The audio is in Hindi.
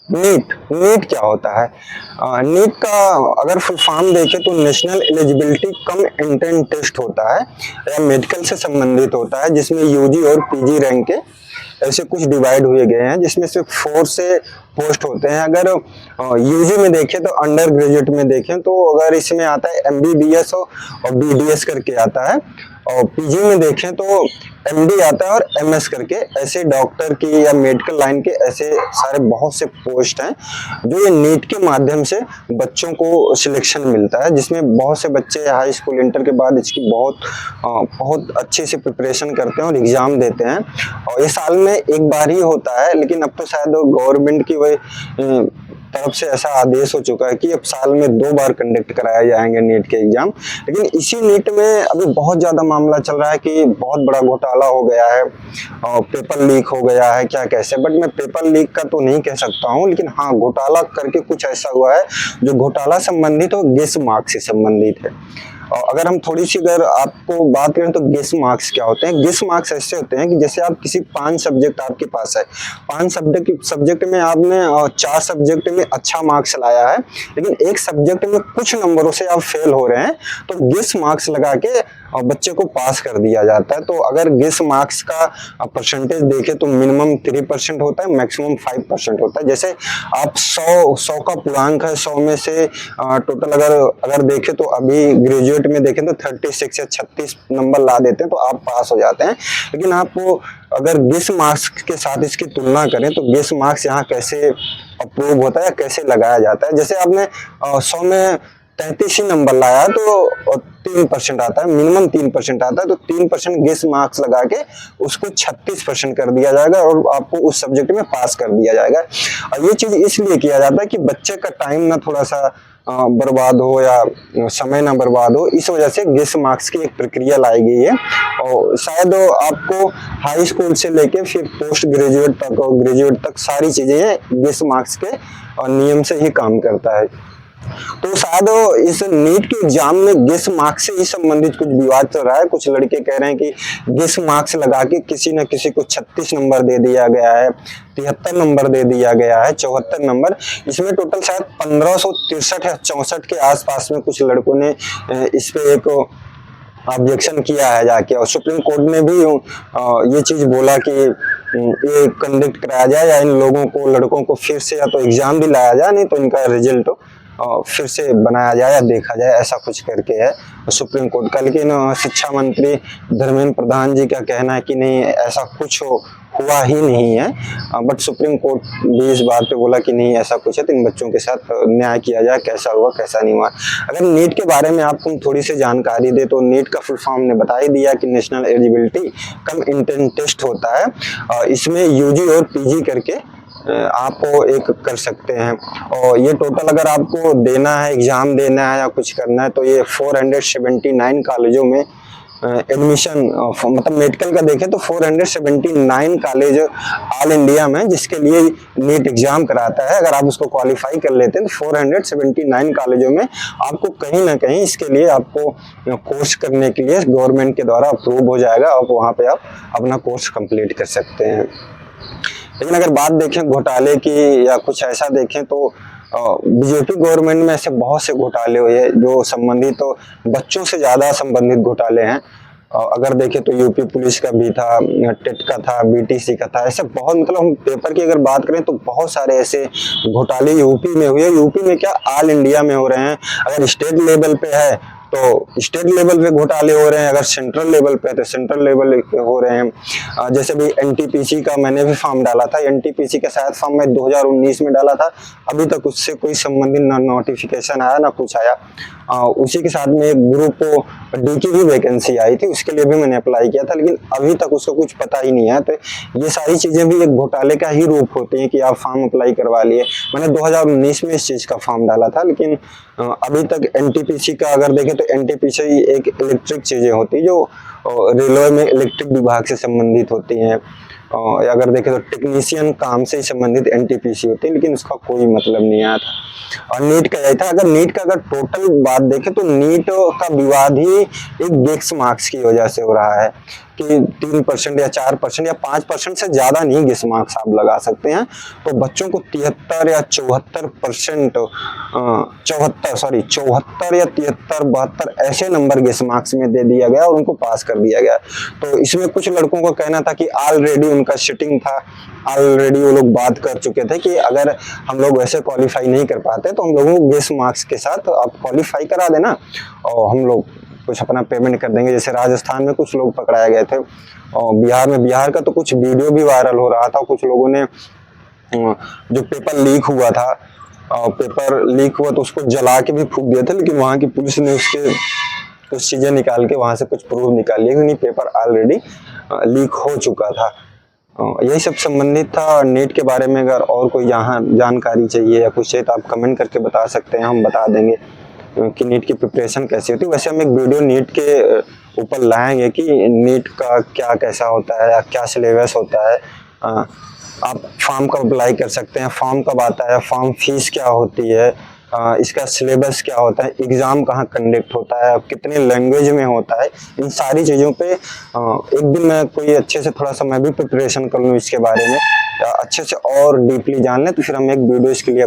नीट नीट क्या होता है? नीट का अगर फुल फॉर्म देखें तो national eligibility cum entrance test होता है या मेडिकल से संबंधित होता है, जिसमें यूजी और पीजी रैंक के ऐसे कुछ डिवाइड हुए गए हैं, जिसमें से 4 से पोस्ट होते हैं। अगर यूजी में देखें तो अंडर ग्रेजुएट में देखें तो अगर इसमें आता है एमबीबीएस और बीडीएस करके आता है, और पीजी में देखें तो एमडी आता है और एमएस करके, ऐसे डॉक्टर की या मेडिकल लाइन के ऐसे सारे बहुत से पोस्ट हैं जो ये नीट के माध्यम से बच्चों को सिलेक्शन मिलता है, जिसमें बहुत से बच्चे हाई स्कूल इंटर के बाद इसकी बहुत अच्छे से प्रिपरेशन करते हैं और एग्जाम देते हैं। और ये साल में एक बार ही होता है, लेकिन अब तो शायद गवर्नमेंट की वही तरफ से ऐसा आदेश हो चुका है कि अब साल में 2 बार कंडक्ट कराए जाएंगे नीट के एग्जाम। लेकिन इसी नीट में अभी बहुत ज्यादा मामला चल रहा है कि बहुत बड़ा घोटाला हो गया है और पेपर लीक हो गया है, क्या कैसे, बट मैं पेपर लीक का तो नहीं कह सकता हूँ, लेकिन हाँ घोटाला करके कुछ ऐसा हुआ है जो घोटाला संबंधित हो गेस मार्क्स से संबंधित है। और अगर हम थोड़ी सी अगर आपको बात करें तो गेस मार्क्स क्या होते हैं? गेस मार्क्स ऐसे होते हैं कि जैसे आप किसी 5 सब्जेक्ट आपके पास है, 5 सब्जेक्ट में आपने 4 सब्जेक्ट में अच्छा मार्क्स लाया है, लेकिन एक सब्जेक्ट में कुछ नंबरों से आप फेल हो रहे हैं, तो गेस मार्क्स लगा के बच्चे को पास कर दिया जाता है। तो अगर गेस मार्क्स का परसेंटेज देखें तो मिनिमम 3% होता है, मैक्सिमम 5% होता है। जैसे आप 100 का पूर्णांक है, 100 में से टोटल अगर देखें तो अभी ग्रेजुएट में देखें तो 36 या 36 नंबर ला देते हैं तो आप पास हो जाते हैं। लेकिन आप अगर गेस मार्क्स के साथ इसकी तुलना करें तो गेस मार्क्स यहाँ कैसे अप्रूव होता है, कैसे लगाया जाता है? जैसे आपने 100 में 33 ही नंबर लाया तो 3% आता है, मिनिमम 3% आता है, तो 3% गेस मार्क्स लगा के उसको 36% कर दिया जाएगा और आपको उस सब्जेक्ट में पास कर दिया जाएगा। और ये चीज इसलिए किया जाता है कि बच्चे का टाइम ना थोड़ा सा बर्बाद हो या समय ना बर्बाद हो, इस वजह से गेस मार्क्स की एक प्रक्रिया लाई गई है। और शायद आपको हाई स्कूल से लेके फिर पोस्ट ग्रेजुएट तक और ग्रेजुएट तक सारी चीजें गेस मार्क्स के नियम से ही काम करता है। तो शायद इस नीट के एग्जाम में गेस मार्क्स से ही संबंधित कुछ विवाद चल रहा है। कुछ लड़के कह रहे हैं कि गेस मार्क्स लगा के किसी न किसी को 36 नंबर दे दिया गया है, 73 नंबर दे दिया गया है, 74 नंबर। इसमें टोटल शायद 1563 या 64 के आसपास में कुछ लड़कों ने इस पे एक ऑब्जेक्शन किया है जाके, और सुप्रीम कोर्ट ने भी ये चीज बोला कि ये कंडक्ट कराया जाए या इन लोगों को, लड़कों को फिर से या तो एग्जाम भी लाया जाए, नहीं तो इनका रिजल्ट फिर से बनाया जाए या देखा जाए, ऐसा कुछ करके है सुप्रीम कोर्ट का। लेकिन शिक्षा मंत्री धर्मेंद्र प्रधान जी का कहना है कि नहीं, ऐसा कुछ हुआ ही नहीं है। बट सुप्रीम कोर्ट भी इस बात पे बोला कि नहीं ऐसा कुछ है, तो इन बच्चों के साथ न्याय किया जाए, कैसा हुआ कैसा नहीं हुआ। अगर नीट के बारे में आपको थोड़ी सी जानकारी दे तो नीट का फुल फॉर्म ने बता ही दिया कि national eligibility cum entrance test होता है। इसमें यूजी और पीजी करके आप एक कर सकते हैं, और ये टोटल अगर आपको देना है, एग्जाम देना है या कुछ करना है, तो ये 479 कॉलेजों में एडमिशन, मतलब मेडिकल का देखें तो 479 कॉलेज ऑल इंडिया में जिसके लिए नीट एग्जाम कराता है, अगर आप उसको क्वालिफाई कर लेते हैं तो 479 कॉलेजों में आपको कहीं ना कहीं इसके लिए आपको कोर्स करने के लिए गवर्नमेंट के द्वारा अप्रूव हो जाएगा, और वहाँ पे आप अपना कोर्स कंप्लीट कर सकते हैं। लेकिन अगर बात देखें घोटाले की या कुछ ऐसा देखें तो बीजेपी गवर्नमेंट में ऐसे बहुत से घोटाले हुए हैं जो संबंधित तो बच्चों से ज्यादा संबंधित घोटाले हैं। अगर देखें तो यूपी पुलिस का भी था, टेट का था, बीटीसी का था, ऐसे बहुत, मतलब हम पेपर की अगर बात करें तो बहुत सारे ऐसे घोटाले यूपी में हुए। यूपी में क्या, ऑल इंडिया में हो रहे हैं। अगर स्टेट लेवल पे है तो स्टेट लेवल पे घोटाले हो रहे हैं, अगर सेंट्रल लेवल पे है तो सेंट्रल लेवल पे हो रहे हैं। जैसे भी एनटीपीसी का मैंने भी फॉर्म डाला था, एनटीपीसी का शायद फॉर्म मैं 2019 में डाला था, अभी तक उससे कोई संबंधित ना नोटिफिकेशन आया ना कुछ आया। उसी के साथ में एक ग्रुप डी की भी वैकेंसी आई थी, उसके लिए भी मैंने अप्लाई किया था, लेकिन अभी तक उसको कुछ पता ही नहीं है। तो ये सारी चीजें भी एक घोटाले का ही रूप होती हैं कि आप फॉर्म अप्लाई करवा लिए। मैंने 2019 में इस चीज का फॉर्म डाला था, लेकिन अभी तक एनटीपीसी का अगर देखें तो एनटीपीसी एक इलेक्ट्रिक चीजें होती है जो रेलवे में इलेक्ट्रिक विभाग से संबंधित होती हैं। अगर देखें तो टेक्नीशियन काम से संबंधित एनटीपीसी होती है, लेकिन उसका कोई मतलब नहीं आया था। और नीट का यही था। अगर नीट का अगर टोटल बात देखें तो नीट का विवाद ही एक गेस मार्क्स की वजह से हो रहा है। कि 3% या 4% या 5% से ज़्यादा नहीं गेस मार्क्स आप लगा सकते हैं। तो बच्चों को 73 या 74%, 74 या 73, 72 ऐसे नंबर गेस मार्क्स में दे दिया गया और उनको पास कर दिया गया। तो इसमें कुछ लड़कों का कहना था कि ऑलरेडी उनका सिटिंग था, ऑलरेडी वो लोग बात कर चुके थे कि अगर हम लोग वैसे क्वालिफाई नहीं कर पाते तो हम लोगों को गेस मार्क्स के साथ आप क्वालिफाई करा देना और हम लोग कुछ अपना पेमेंट कर देंगे। जैसे राजस्थान में कुछ लोग पकड़ाए गए थे और बिहार का तो कुछ वीडियो भी वायरल हो रहा था। कुछ लोगों ने जो पेपर लीक हुआ था, पेपर लीक हुआ तो उसको जला के भी फूंक दिया था, लेकिन वहाँ की पुलिस ने उसके कुछ चीजें निकाल के वहां से कुछ प्रूफ निकाल लिया कि नहीं, पेपर ऑलरेडी लीक हो चुका था। यही सब संबंधित था नीट के बारे में। अगर और कोई यहाँ जानकारी चाहिए या कुछ चाहिए तो आप कमेंट करके बता सकते हैं, हम बता देंगे कि नीट की प्रिपरेशन कैसी होती है। वैसे हम एक वीडियो नीट के ऊपर लाएंगे कि नीट का क्या कैसा होता है या क्या सिलेबस होता है। आप फॉर्म कब अप्लाई कर सकते हैं, फॉर्म कब आता है, फॉर्म फीस क्या होती है, इसका सिलेबस क्या होता है, एग्जाम कहाँ कंडक्ट होता है, कितने लैंग्वेज में होता है, इन सारी चीज़ों पे एक दिन मैं कोई अच्छे से थोड़ा सा मैं भी प्रिपरेशन कर लूँ इसके बारे में, अच्छे से और डीपली जान लें तो फिर हम एक वीडियो इसके लिए